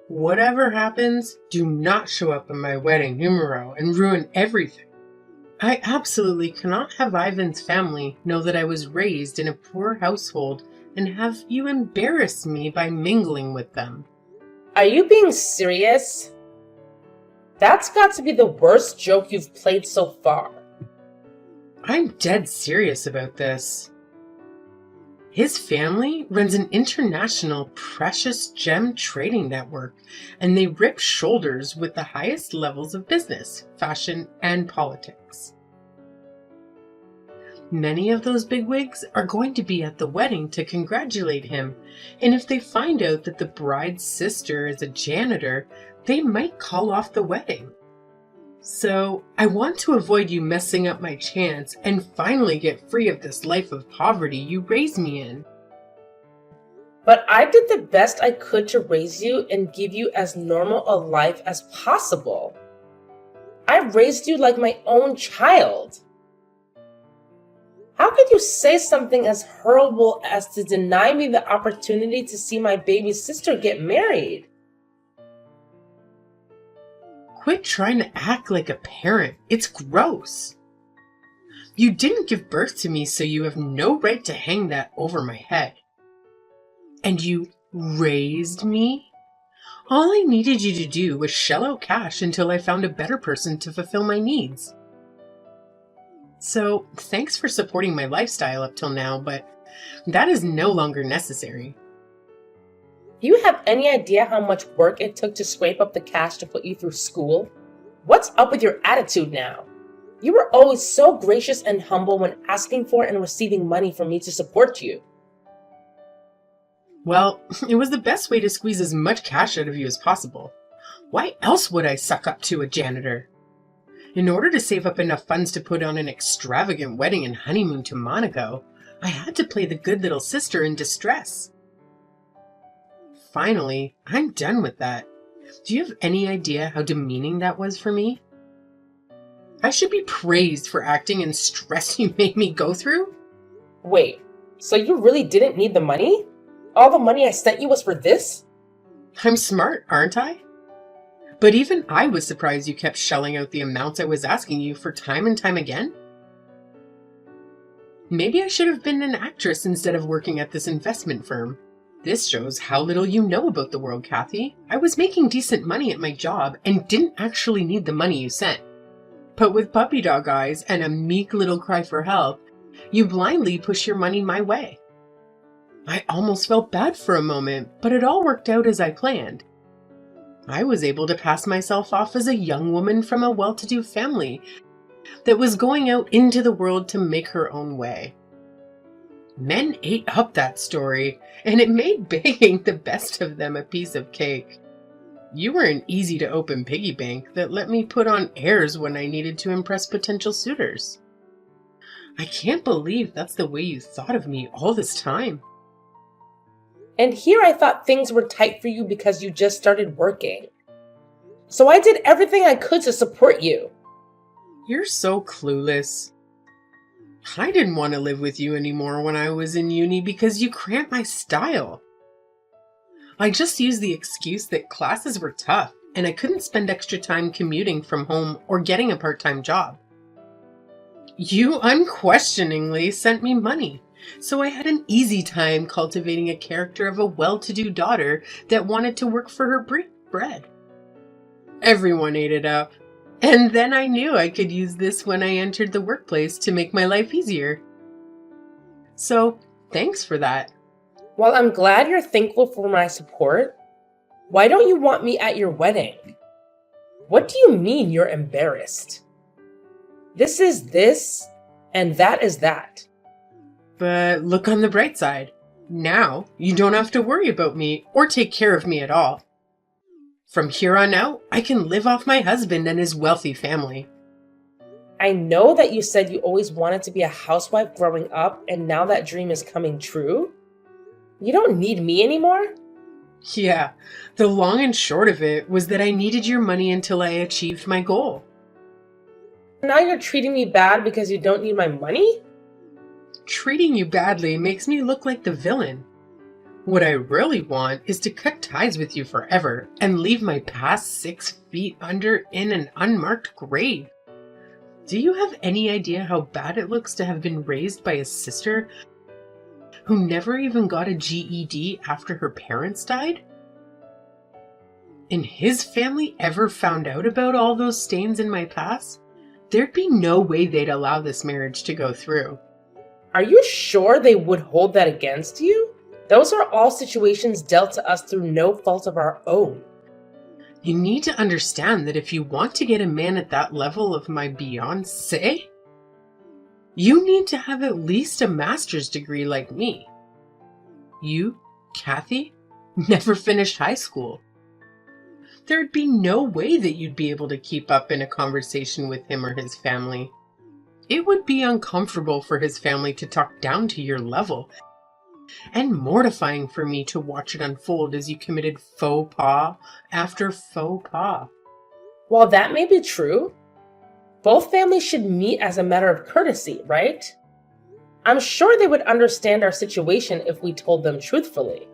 Whatever happens, do not show up in my wedding numero and ruin everything. I absolutely cannot have Ivan's family know that I was raised in a poor household and have you embarrass me by mingling with them. Are you being serious? That's got to be the worst joke you've played so far. I'm dead serious about this. His family runs an international precious gem trading network, and they rip shoulders with the highest levels of business, fashion, and politics. Many of those bigwigs are going to be at the wedding to congratulate him, and if they find out that the bride's sister is a janitor, they might call off the wedding. So, I want to avoid you messing up my chance and finally get free of this life of poverty you raised me in. But I did the best I could to raise you and give you as normal a life as possible. I raised you like my own child. How could you say something as horrible as to deny me the opportunity to see my baby sister get married? Quit trying to act like a parent. It's gross. You didn't give birth to me, so you have no right to hang that over my head. And you raised me? All I needed you to do was shell out cash until I found a better person to fulfill my needs. So, thanks for supporting my lifestyle up till now, but that is no longer necessary. Do you have any idea how much work it took to scrape up the cash to put you through school? What's up with your attitude now? You were always so gracious and humble when asking for and receiving money from me to support you. Well, it was the best way to squeeze as much cash out of you as possible. Why else would I suck up to a janitor? In order to save up enough funds to put on an extravagant wedding and honeymoon to Monaco, I had to play the good little sister in distress. Finally, I'm done with that. Do you have any idea how demeaning that was for me? I should be praised for acting in stress you made me go through? Wait, so you really didn't need the money? All the money I sent you was for this? I'm smart, aren't I? But even I was surprised you kept shelling out the amounts I was asking you for time and time again. Maybe I should have been an actress instead of working at this investment firm. This shows how little you know about the world, Kathy. I was making decent money at my job and didn't actually need the money you sent. But with puppy dog eyes and a meek little cry for help, you blindly push your money my way. I almost felt bad for a moment, but it all worked out as I planned. I was able to pass myself off as a young woman from a well-to-do family that was going out into the world to make her own way. Men ate up that story, and it made begging the best of them a piece of cake. You were an easy-to-open piggy bank that let me put on airs when I needed to impress potential suitors. I can't believe that's the way you thought of me all this time. And here I thought things were tight for you because you just started working. So I did everything I could to support you. You're so clueless. I didn't want to live with you anymore when I was in uni because you cramped my style. I just used the excuse that classes were tough and I couldn't spend extra time commuting from home or getting a part-time job. You unquestioningly sent me money, so I had an easy time cultivating a character of a well-to-do daughter that wanted to work for her bread. Everyone ate it up. And then I knew I could use this when I entered the workplace to make my life easier. So, thanks for that. While I'm glad you're thankful for my support, why don't you want me at your wedding? What do you mean you're embarrassed? This is this, and that is that. But look on the bright side. Now, you don't have to worry about me or take care of me at all. From here on out, I can live off my husband and his wealthy family. I know that you said you always wanted to be a housewife growing up, and now that dream is coming true. You don't need me anymore? Yeah, the long and short of it was that I needed your money until I achieved my goal. Now you're treating me bad because you don't need my money? Treating you badly makes me look like the villain. What I really want is to cut ties with you forever and leave my past 6 feet under in an unmarked grave. Do you have any idea how bad it looks to have been raised by a sister who never even got a GED after her parents died? And his family ever found out about all those stains in my past, there'd be no way they'd allow this marriage to go through. Are you sure they would hold that against you? Those are all situations dealt to us through no fault of our own. You need to understand that if you want to get a man at that level of my Beyonce, you need to have at least a master's degree like me. You, Kathy, never finished high school. There'd be no way that you'd be able to keep up in a conversation with him or his family. It would be uncomfortable for his family to talk down to your level, and mortifying for me to watch it unfold as you committed faux pas after faux pas. While that may be true, both families should meet as a matter of courtesy, right? I'm sure they would understand our situation if we told them truthfully.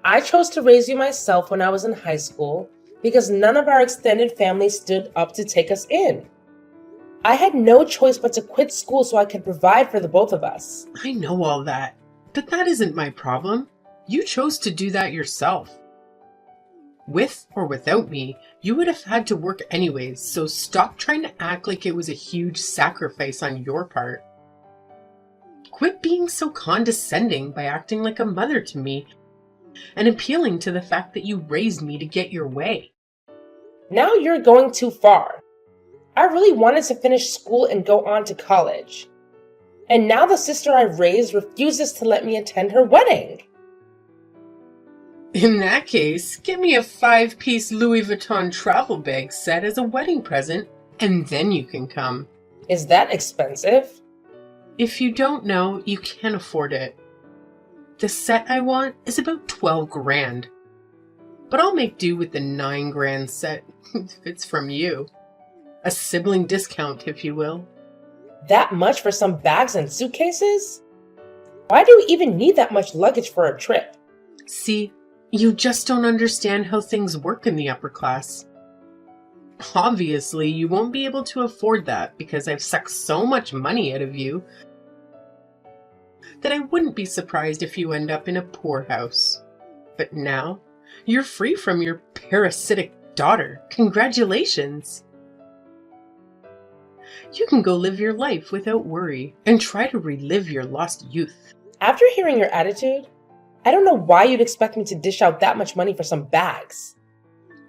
I chose to raise you myself when I was in high school because none of our extended family stood up to take us in. I had no choice but to quit school so I could provide for the both of us. I know all that, but that isn't my problem. You chose to do that yourself. With or without me, you would have had to work anyways, so stop trying to act like it was a huge sacrifice on your part. Quit being so condescending by acting like a mother to me and appealing to the fact that you raised me to get your way. Now you're going too far. I really wanted to finish school and go on to college. And now the sister I raised refuses to let me attend her wedding. In that case, get me a 5-piece Louis Vuitton travel bag set as a wedding present, and then you can come. Is that expensive? If you don't know, you can't afford it. The set I want is about 12 grand. But I'll make do with the 9 grand set if it's from you. A sibling discount, if you will. That much for some bags and suitcases? Why do we even need that much luggage for a trip? See, you just don't understand how things work in the upper class. Obviously, you won't be able to afford that because I've sucked so much money out of you that I wouldn't be surprised if you end up in a poorhouse. But now, you're free from your parasitic daughter. Congratulations! You can go live your life without worry and try to relive your lost youth. After hearing your attitude, I don't know why you'd expect me to dish out that much money for some bags.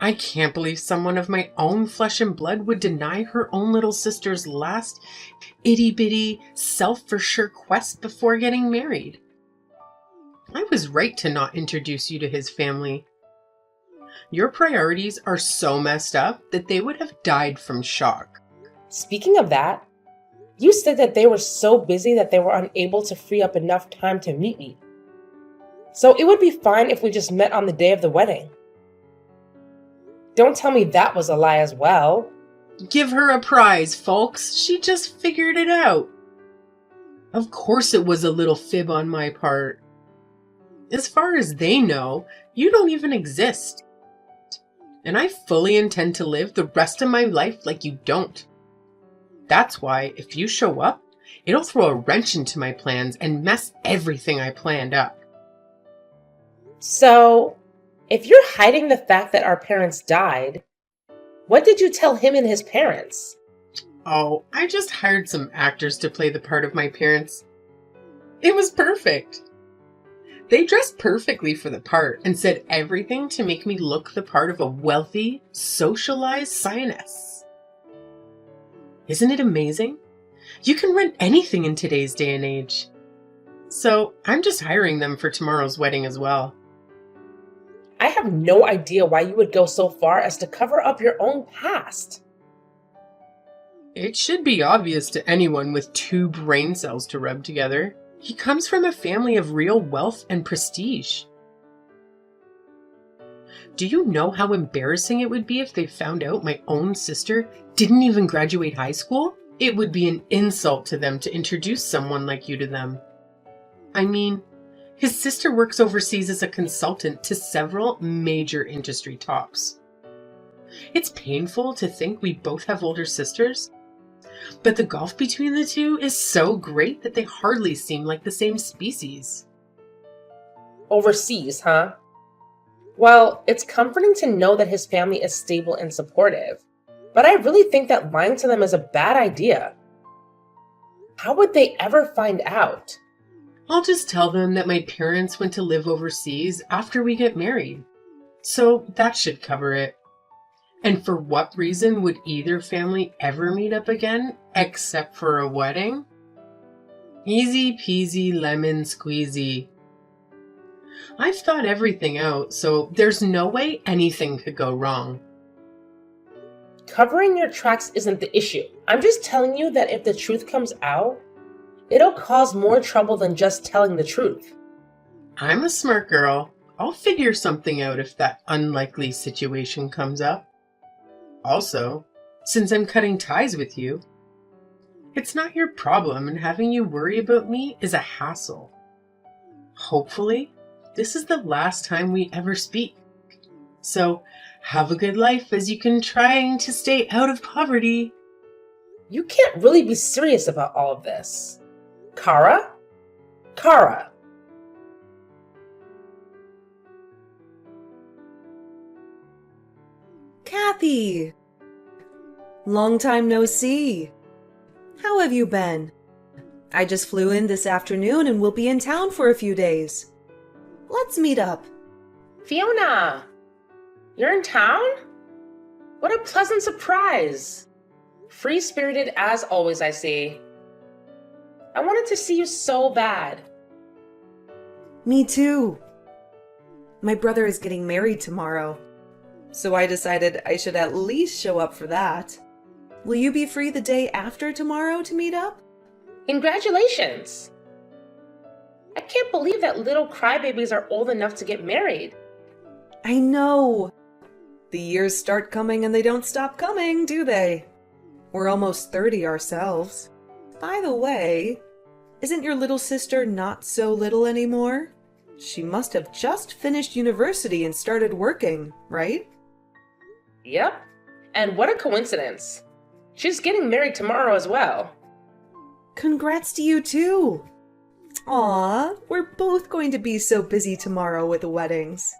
I can't believe someone of my own flesh and blood would deny her own little sister's last itty-bitty, self-for-sure quest before getting married. I was right to not introduce you to his family. Your priorities are so messed up that they would have died from shock. Speaking of that, you said that they were so busy that they were unable to free up enough time to meet me. So it would be fine if we just met on the day of the wedding. Don't tell me that was a lie as well. Give her a prize, folks. She just figured it out. Of course it was a little fib on my part. As far as they know, you don't even exist. And I fully intend to live the rest of my life like you don't. That's why, if you show up, it'll throw a wrench into my plans and mess everything I planned up. So, if you're hiding the fact that our parents died, what did you tell him and his parents? Oh, I just hired some actors to play the part of my parents. It was perfect. They dressed perfectly for the part and said everything to make me look the part of a wealthy, socialized scientist. Isn't it amazing? You can rent anything in today's day and age. So I'm just hiring them for tomorrow's wedding as well. I have no idea why you would go so far as to cover up your own past. It should be obvious to anyone with 2 brain cells to rub together. He comes from a family of real wealth and prestige. Do you know how embarrassing it would be if they found out my own sister didn't even graduate high school? It would be an insult to them to introduce someone like you to them. I mean, His sister works overseas as a consultant to several major industry tops. It's painful to think we both have older sisters, but the gulf between the two is so great that they hardly seem like the same species. Overseas, huh? Well, it's comforting to know that his family is stable and supportive, but I really think that lying to them is a bad idea. How would they ever find out? I'll just tell them that my parents went to live overseas after we get married. So that should cover it. And for what reason would either family ever meet up again except for a wedding? Easy peasy lemon squeezy. I've thought everything out, so there's no way anything could go wrong. Covering your tracks isn't the issue. I'm just telling you that if the truth comes out, it'll cause more trouble than just telling the truth. I'm a smart girl. I'll figure something out if that unlikely situation comes up. Also, since I'm cutting ties with you, it's not your problem, and having you worry about me is a hassle. Hopefully, this is the last time we ever speak. So, have a good life as you can trying to stay out of poverty. You can't really be serious about all of this. Kara? Kara. Kathy! Long time no see. How have you been? I just flew in this afternoon and will be in town for a few days. Let's meet up. Fiona! You're in town? What a pleasant surprise. Free-spirited as always, I see. I wanted to see you so bad. Me too. My brother is getting married tomorrow, so I decided I should at least show up for that. Will you be free the day after tomorrow to meet up? Congratulations! I can't believe that little crybabies are old enough to get married. I know. The years start coming and they don't stop coming, do they? We're almost 30 ourselves. By the way, isn't your little sister not so little anymore? She must have just finished university and started working, right? Yep. And what a coincidence. She's getting married tomorrow as well. Congrats to you too. Aw, we're both going to be so busy tomorrow with the weddings.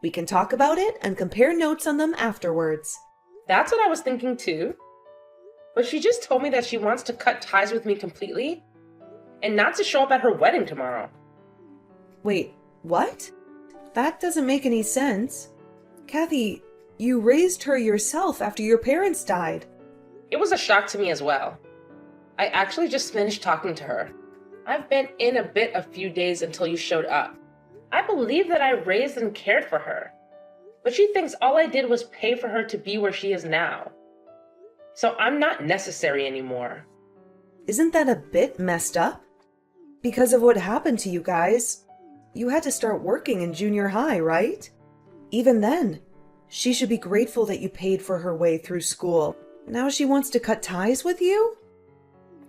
We can talk about it and compare notes on them afterwards. That's what I was thinking too. But she just told me that she wants to cut ties with me completely and not to show up at her wedding tomorrow. Wait, what? That doesn't make any sense. Kathy, you raised her yourself after your parents died. It was a shock to me as well. I actually just finished talking to her. I've been in a bit a few days until you showed up. I believe that I raised and cared for her, but she thinks all I did was pay for her to be where she is now. So I'm not necessary anymore. Isn't that a bit messed up? Because of what happened to you guys, you had to start working in junior high, right? Even then, she should be grateful that you paid for her way through school. Now she wants to cut ties with you?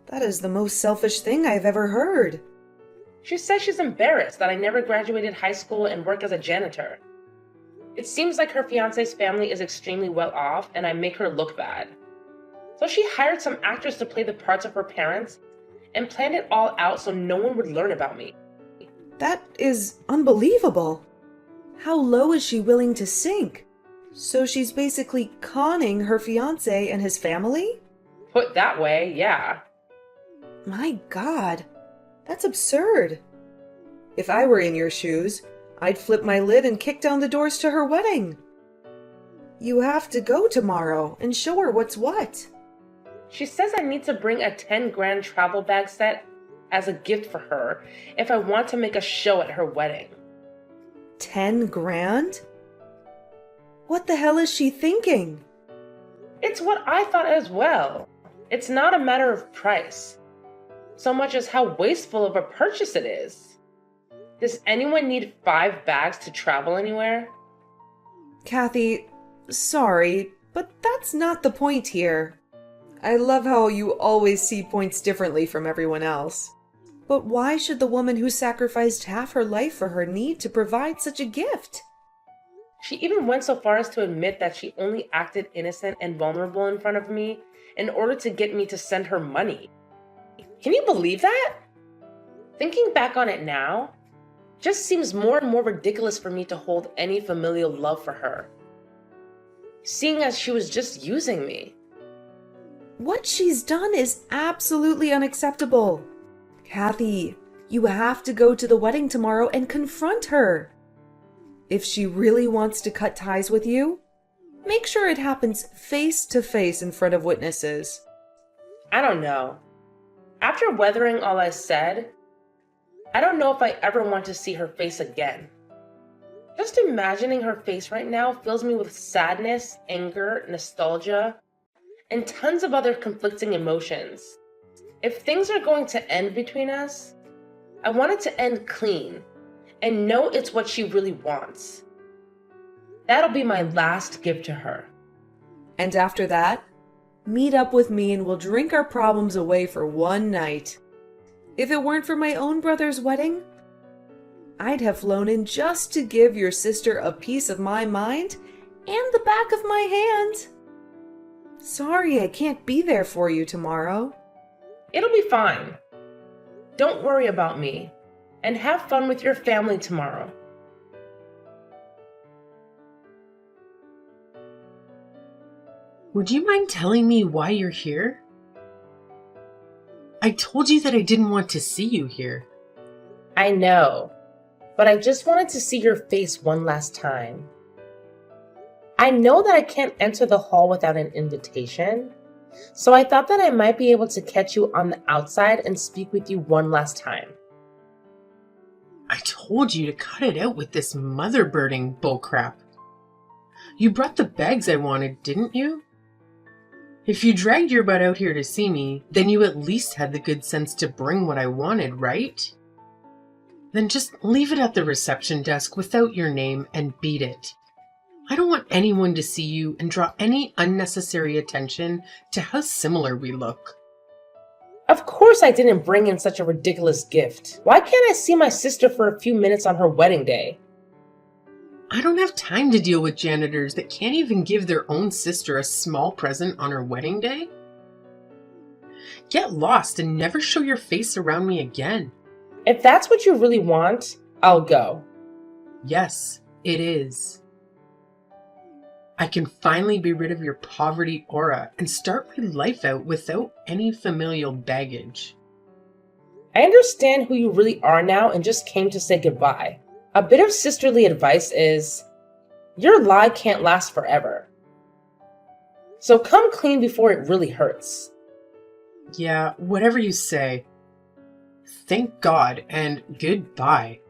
That is the most selfish thing I've ever heard. She says she's embarrassed that I never graduated high school and work as a janitor. It seems like her fiance's family is extremely well off and I make her look bad. So she hired some actors to play the parts of her parents and planned it all out so no one would learn about me. That is unbelievable. How low is she willing to sink? So she's basically conning her fiancé and his family? Put that way, yeah. My God, that's absurd. If I were in your shoes, I'd flip my lid and kick down the doors to her wedding. You have to go tomorrow and show her what's what. She says I need to bring a 10 grand travel bag set as a gift for her if I want to make a show at her wedding. 10 grand? What the hell is she thinking? It's what I thought as well. It's not a matter of price, so much as how wasteful of a purchase it is. Does anyone need 5 bags to travel anywhere? Kathy, sorry, but that's not the point here. I love how you always see points differently from everyone else. But why should the woman who sacrificed half her life for her need to provide such a gift? She even went so far as to admit that she only acted innocent and vulnerable in front of me in order to get me to send her money. Can you believe that? Thinking back on it now, just seems more and more ridiculous for me to hold any familial love for her, seeing as she was just using me. What she's done is absolutely unacceptable. Kathy, you have to go to the wedding tomorrow and confront her. If she really wants to cut ties with you, make sure it happens face to face in front of witnesses. I don't know. After weathering all I said, I don't know if I ever want to see her face again. Just imagining her face right now fills me with sadness, anger, nostalgia, and tons of other conflicting emotions. If things are going to end between us, I want it to end clean and know it's what she really wants. That'll be my last gift to her. And after that, meet up with me and we'll drink our problems away for one night. If it weren't for my own brother's wedding, I'd have flown in just to give your sister a piece of my mind and the back of my hand. Sorry I can't be there for you tomorrow. It'll be fine. Don't worry about me, and have fun with your family tomorrow. Would you mind telling me why you're here? I told you that I didn't want to see you here. I know, but I just wanted to see your face one last time. I know that I can't enter the hall without an invitation, so I thought that I might be able to catch you on the outside and speak with you one last time. I told you to cut it out with this mother-birding bullcrap. You brought the bags I wanted, didn't you? If you dragged your butt out here to see me, then you at least had the good sense to bring what I wanted, right? Then just leave it at the reception desk without your name and beat it. I don't want anyone to see you and draw any unnecessary attention to how similar we look. Of course I didn't bring in such a ridiculous gift. Why can't I see my sister for a few minutes on her wedding day? I don't have time to deal with janitors that can't even give their own sister a small present on her wedding day. Get lost and never show your face around me again. If that's what you really want, I'll go. Yes, it is. I can finally be rid of your poverty aura and start my life out without any familial baggage. I understand who you really are now and just came to say goodbye. A bit of sisterly advice is, your lie can't last forever. So come clean before it really hurts. Yeah, whatever you say. Thank God and goodbye.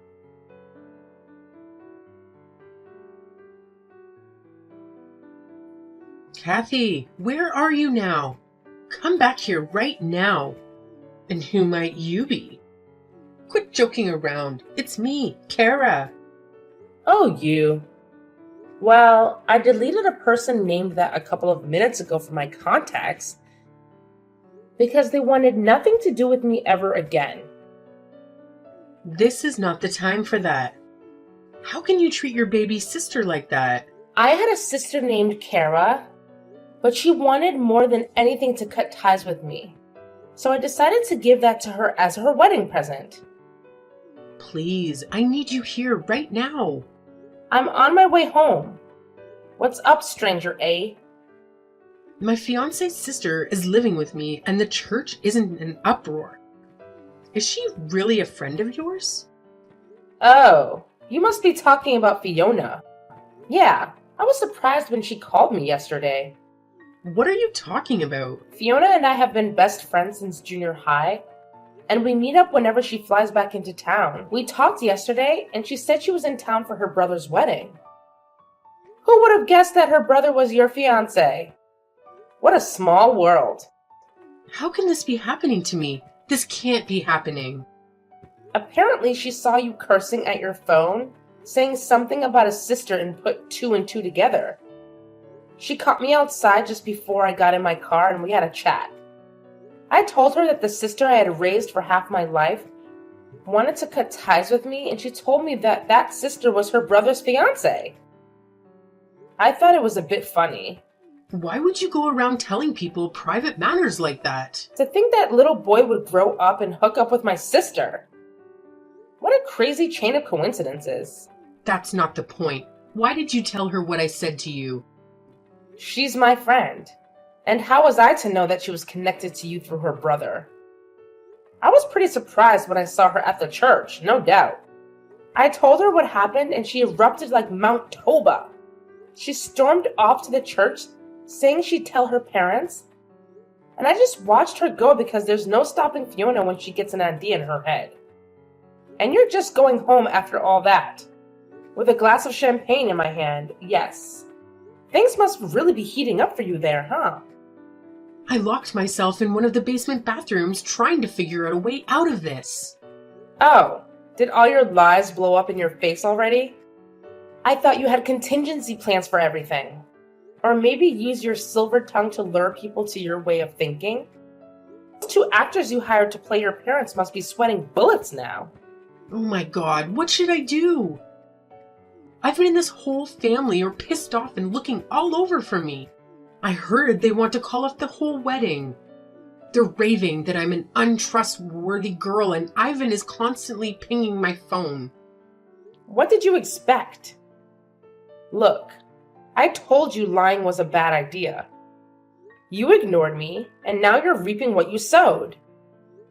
Kathy, where are you now? Come back here right now. And who might you be? Quit joking around. It's me, Kara. Oh, you. Well, I deleted a person named that a couple of minutes ago from my contacts because they wanted nothing to do with me ever again. This is not the time for that. How can you treat your baby sister like that? I had a sister named Kara, but she wanted more than anything to cut ties with me. So I decided to give that to her as her wedding present. Please, I need you here right now. I'm on my way home. What's up, stranger A? My fiance's sister is living with me and the church isn't in an uproar. Is she really a friend of yours? Oh, you must be talking about Fiona. Yeah, I was surprised when she called me yesterday. What are you talking about? Fiona and I have been best friends since junior high, and we meet up whenever she flies back into town. We talked yesterday, and she said she was in town for her brother's wedding. Who would have guessed that her brother was your fiancé? What a small world. How can this be happening to me? This can't be happening. Apparently, she saw you cursing at your phone, saying something about a sister and put two and two together. She caught me outside just before I got in my car and we had a chat. I told her that the sister I had raised for half my life wanted to cut ties with me, and she told me that that sister was her brother's fiance. I thought it was a bit funny. Why would you go around telling people private matters like that? To think that little boy would grow up and hook up with my sister. What a crazy chain of coincidences. That's not the point. Why did you tell her what I said to you? She's my friend. And how was I to know that she was connected to you through her brother? I was pretty surprised when I saw her at the church, no doubt. I told her what happened and she erupted like Mount Toba. She stormed off to the church, saying she'd tell her parents. And I just watched her go because there's no stopping Fiona when she gets an idea in her head. And you're just going home after all that. With a glass of champagne in my hand, yes. Things must really be heating up for you there, huh? I locked myself in one of the basement bathrooms trying to figure out a way out of this. Oh, did all your lies blow up in your face already? I thought you had contingency plans for everything. Or maybe use your silver tongue to lure people to your way of thinking? Those two actors you hired to play your parents must be sweating bullets now. Oh my god, what should I do? Ivan and this whole family are pissed off and looking all over for me. I heard they want to call off the whole wedding. They're raving that I'm an untrustworthy girl and Ivan is constantly pinging my phone. What did you expect? Look, I told you lying was a bad idea. You ignored me, and now you're reaping what you sowed.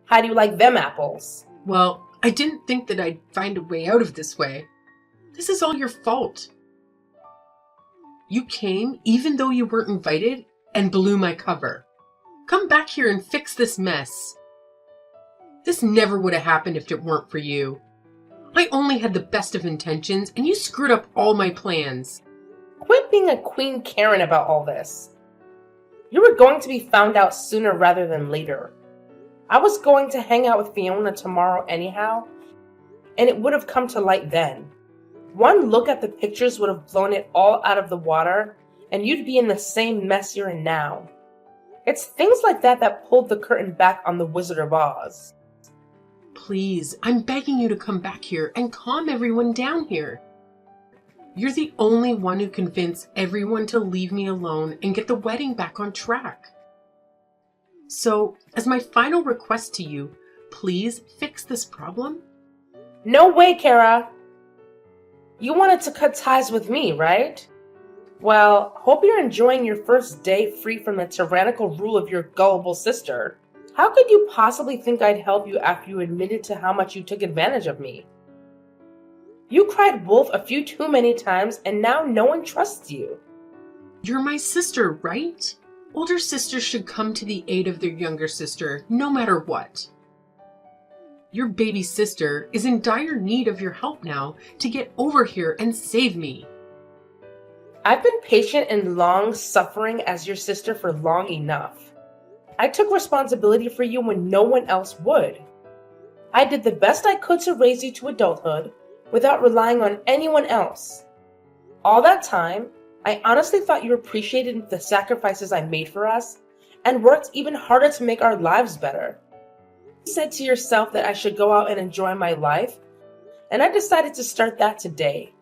How do you like them apples? Well, I didn't think that I'd find a way out of this way. This is all your fault. You came, even though you weren't invited, and blew my cover. Come back here and fix this mess. This never would have happened if it weren't for you. I only had the best of intentions, and you screwed up all my plans. Quit being a Queen Karen about all this. You were going to be found out sooner rather than later. I was going to hang out with Fiona tomorrow anyhow, and it would have come to light then. One look at the pictures would have blown it all out of the water, and you'd be in the same mess you're in now. It's things like that that pulled the curtain back on the Wizard of Oz. Please, I'm begging you to come back here and calm everyone down here. You're the only one who convinced everyone to leave me alone and get the wedding back on track. So, as my final request to you, please fix this problem. No way, Kara! You wanted to cut ties with me, right? Well, hope you're enjoying your first day free from the tyrannical rule of your gullible sister. How could you possibly think I'd help you after you admitted to how much you took advantage of me? You cried wolf a few too many times, and now no one trusts you. You're my sister, right? Older sisters should come to the aid of their younger sister, no matter what. Your baby sister is in dire need of your help now to get over here and save me. I've been patient and long-suffering as your sister for long enough. I took responsibility for you when no one else would. I did the best I could to raise you to adulthood without relying on anyone else. All that time, I honestly thought you appreciated the sacrifices I made for us and worked even harder to make our lives better. You said to yourself that I should go out and enjoy my life, and I decided to start that today.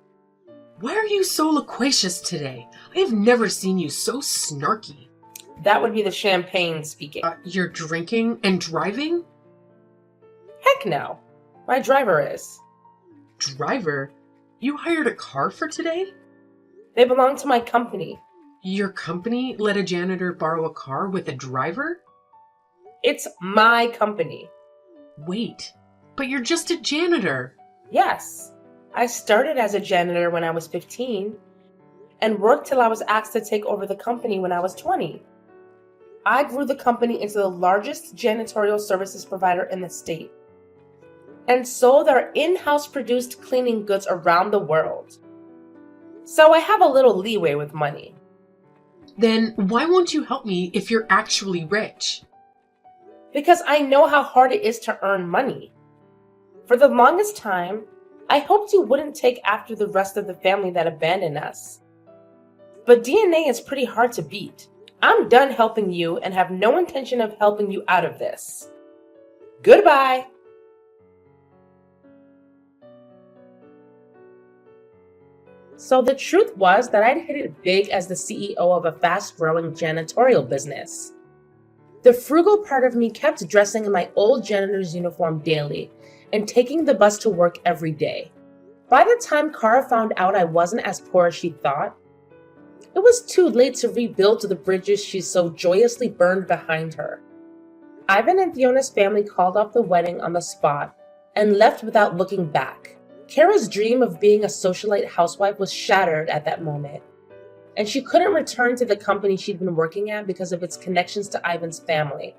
Why are you so loquacious today? I have never seen you so snarky. That would be the champagne speaking. You're drinking and driving? Heck no. My driver is. Driver? You hired a car for today? They belong to my company. Your company let a janitor borrow a car with a driver? It's my company. Wait, but you're just a janitor. Yes. I started as a janitor when I was 15 and worked till I was asked to take over the company when I was 20. I grew the company into the largest janitorial services provider in the state and sold our in-house produced cleaning goods around the world. So I have a little leeway with money. Then why won't you help me if you're actually rich? Because I know how hard it is to earn money. For the longest time, I hoped you wouldn't take after the rest of the family that abandoned us. But DNA is pretty hard to beat. I'm done helping you and have no intention of helping you out of this. Goodbye! So the truth was that I'd hit it big as the CEO of a fast-growing janitorial business. The frugal part of me kept dressing in my old janitor's uniform daily and taking the bus to work every day. By the time Kara found out I wasn't as poor as she thought, it was too late to rebuild the bridges she so joyously burned behind her. Ivan and Fiona's family called off the wedding on the spot and left without looking back. Kara's dream of being a socialite housewife was shattered at that moment, and she couldn't return to the company she'd been working at because of its connections to Ivan's family.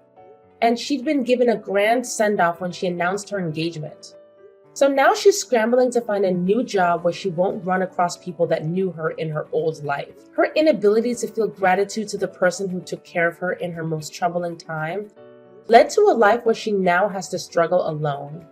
And she'd been given a grand send-off when she announced her engagement. So now she's scrambling to find a new job where she won't run across people that knew her in her old life. Her inability to feel gratitude to the person who took care of her in her most troubling time led to a life where she now has to struggle alone.